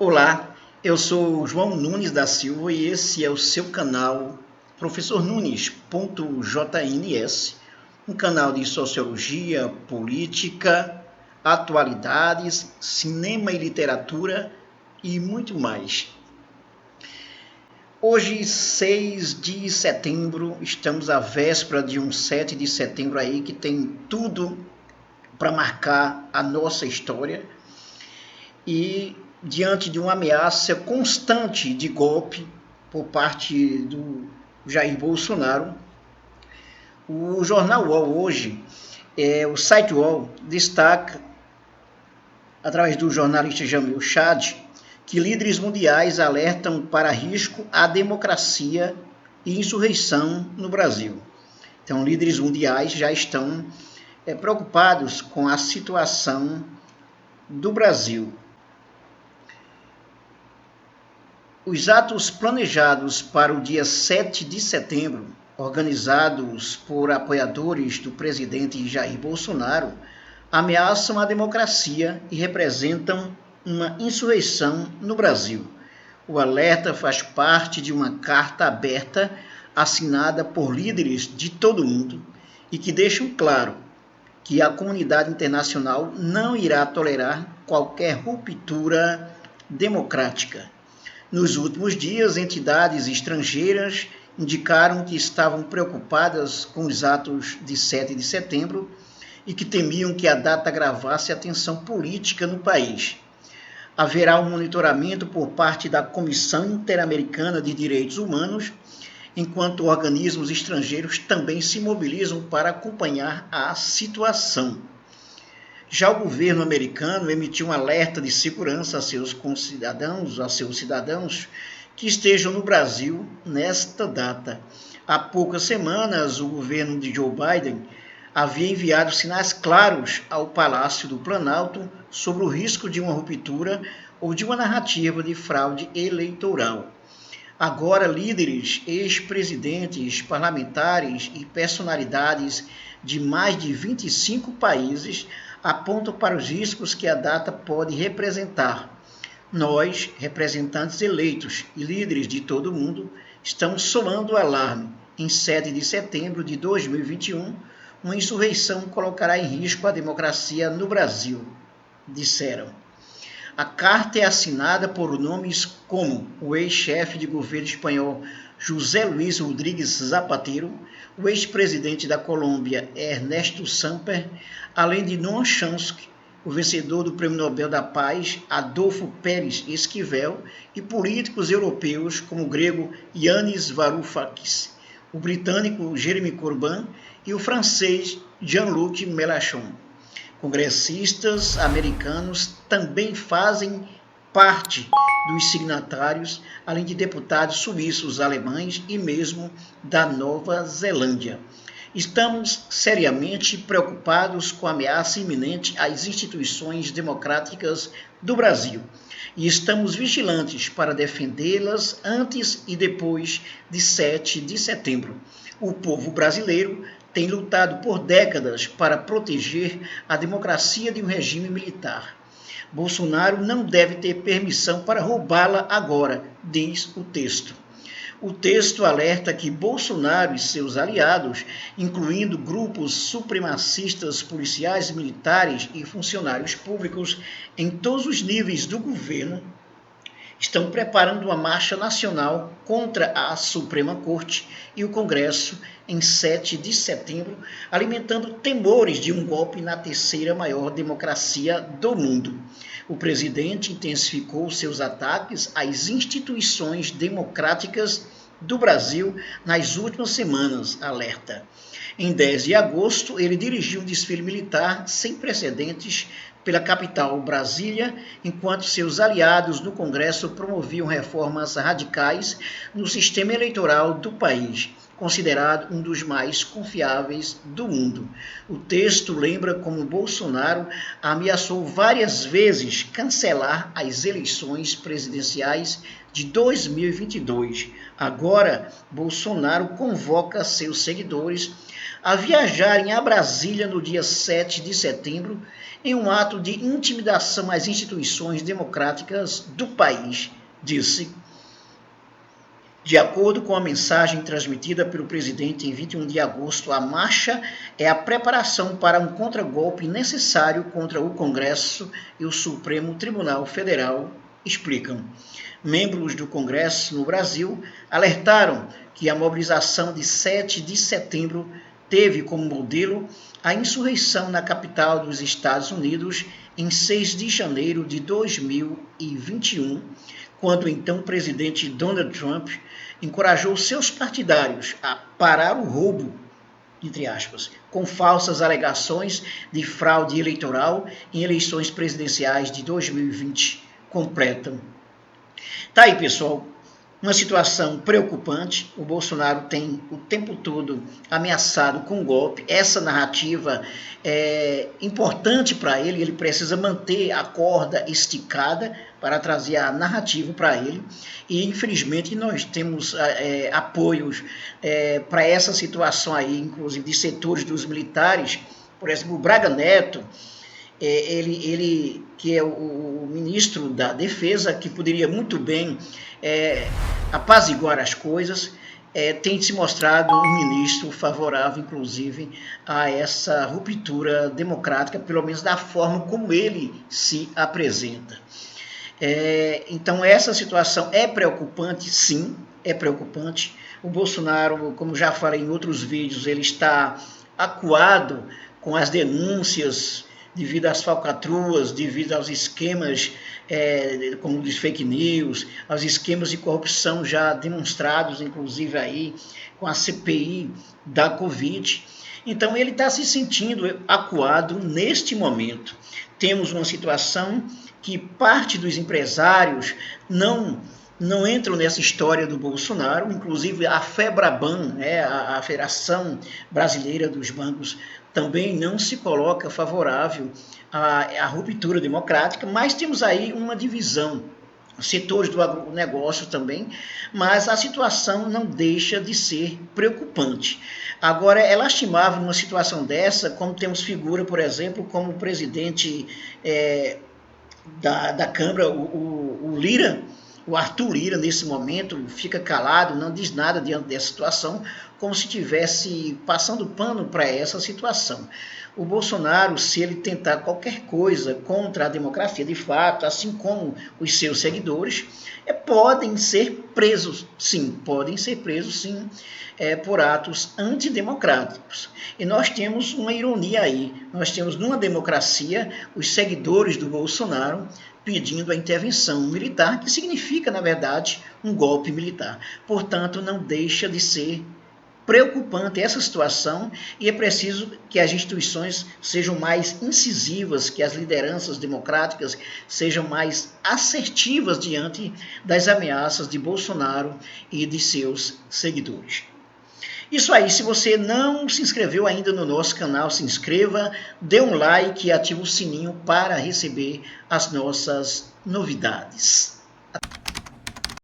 Olá, eu sou João Nunes da Silva e esse é o seu canal professornunes.jns, um canal de sociologia, política, atualidades, cinema e literatura e muito mais. Hoje, 6 de setembro, estamos à véspera de um 7 de setembro aí que tem tudo para marcar a nossa história e diante de uma ameaça constante de golpe por parte do Jair Bolsonaro, o jornal UOL hoje, o site UOL, destaca, através do jornalista Jamil Chad, que líderes mundiais alertam para risco à democracia e insurreição no Brasil. Então, líderes mundiais já estão preocupados com a situação do Brasil. Os atos planejados para o dia 7 de setembro, organizados por apoiadores do presidente Jair Bolsonaro, ameaçam a democracia e representam uma insurreição no Brasil. O alerta faz parte de uma carta aberta assinada por líderes de todo o mundo e que deixam claro que a comunidade internacional não irá tolerar qualquer ruptura democrática. Nos últimos dias, entidades estrangeiras indicaram que estavam preocupadas com os atos de 7 de setembro e que temiam que a data agravasse a tensão política no país. Haverá um monitoramento por parte da Comissão Interamericana de Direitos Humanos, enquanto organismos estrangeiros também se mobilizam para acompanhar a situação. Já o governo americano emitiu um alerta de segurança a seus cidadãos que estejam no Brasil nesta data. Há poucas semanas, o governo de Joe Biden havia enviado sinais claros ao Palácio do Planalto sobre o risco de uma ruptura ou de uma narrativa de fraude eleitoral. Agora, líderes, ex-presidentes, parlamentares e personalidades de mais de 25 países apontam para os riscos que a data pode representar. Nós, representantes eleitos e líderes de todo o mundo, estamos soando o alarme. Em 7 de setembro de 2021, uma insurreição colocará em risco a democracia no Brasil, disseram. A carta é assinada por nomes como o ex-chefe de governo espanhol José Luis Rodríguez Zapatero, o ex-presidente da Colômbia Ernesto Samper, além de Noam Chomsky, o vencedor do Prêmio Nobel da Paz Adolfo Pérez Esquivel, e políticos europeus como o grego Yanis Varoufakis, o britânico Jeremy Corbyn e o francês Jean-Luc Mélenchon. Congressistas americanos também fazem parte dos signatários, além de deputados suíços, alemães e mesmo da Nova Zelândia. Estamos seriamente preocupados com a ameaça iminente às instituições democráticas do Brasil e estamos vigilantes para defendê-las antes e depois de 7 de setembro. O povo brasileiro tem lutado por décadas para proteger a democracia de um regime militar. Bolsonaro não deve ter permissão para roubá-la agora, diz o texto. O texto alerta que Bolsonaro e seus aliados, incluindo grupos supremacistas policiais, militares e funcionários públicos em todos os níveis do governo, estão preparando uma marcha nacional contra a Suprema Corte e o Congresso em 7 de setembro, alimentando temores de um golpe na terceira maior democracia do mundo. O presidente intensificou seus ataques às instituições democráticas do Brasil nas últimas semanas, alerta. Em 10 de agosto, ele dirigiu um desfile militar sem precedentes pela capital, Brasília, enquanto seus aliados no Congresso promoviam reformas radicais no sistema eleitoral do país, considerado um dos mais confiáveis do mundo. O texto lembra como Bolsonaro ameaçou várias vezes cancelar as eleições presidenciais de 2022. Agora, Bolsonaro convoca seus seguidores a viajarem a Brasília no dia 7 de setembro em um ato de intimidação às instituições democráticas do país, disse. De acordo com a mensagem transmitida pelo presidente em 21 de agosto, a marcha é a preparação para um contragolpe necessário contra o Congresso e o Supremo Tribunal Federal, explicam. Membros do Congresso no Brasil alertaram que a mobilização de 7 de setembro teve como modelo a insurreição na capital dos Estados Unidos em 6 de janeiro de 2021, quando então o presidente Donald Trump encorajou seus partidários a parar o roubo, entre aspas, com falsas alegações de fraude eleitoral em eleições presidenciais de 2020, completam. Tá aí, pessoal, uma situação preocupante. O Bolsonaro tem o tempo todo ameaçado com golpe. Essa narrativa é importante para ele, ele precisa manter a corda esticada para trazer a narrativa para ele. E, infelizmente, nós temos apoios para essa situação aí, inclusive de setores dos militares. Por exemplo, o Braga Neto, ele que é o ministro da Defesa, que poderia muito bem apaziguar as coisas, tem se mostrado um ministro favorável, inclusive, a essa ruptura democrática, pelo menos da forma como ele se apresenta. Então, essa situação é preocupante, sim, é preocupante. O Bolsonaro, como já falei em outros vídeos, ele está acuado com as denúncias devido às falcatruas, devido aos esquemas como os fake news, aos esquemas de corrupção já demonstrados, inclusive aí com a CPI da Covid. Então ele está se sentindo acuado neste momento. Temos uma situação que parte dos empresários não entram nessa história do Bolsonaro, inclusive a FEBRABAN, a Federação Brasileira dos Bancos, também não se coloca favorável à ruptura democrática, mas temos aí uma divisão, setores do agronegócio também, mas a situação não deixa de ser preocupante. Agora, é lastimável numa situação dessa, como temos figura, por exemplo, como o presidente da Câmara, o Lira, o Arthur Lira, nesse momento, fica calado, não diz nada diante dessa situação, como se estivesse passando pano para essa situação. O Bolsonaro, se ele tentar qualquer coisa contra a democracia de fato, assim como os seus seguidores, podem ser presos, sim, por atos antidemocráticos. E nós temos uma ironia aí, nós temos numa democracia os seguidores do Bolsonaro pedindo a intervenção militar, que significa, na verdade, um golpe militar. Portanto, não deixa de ser preocupante essa situação e é preciso que as instituições sejam mais incisivas, que as lideranças democráticas sejam mais assertivas diante das ameaças de Bolsonaro e de seus seguidores. Isso aí, se você não se inscreveu ainda no nosso canal, se inscreva, dê um like e ative o sininho para receber as nossas novidades.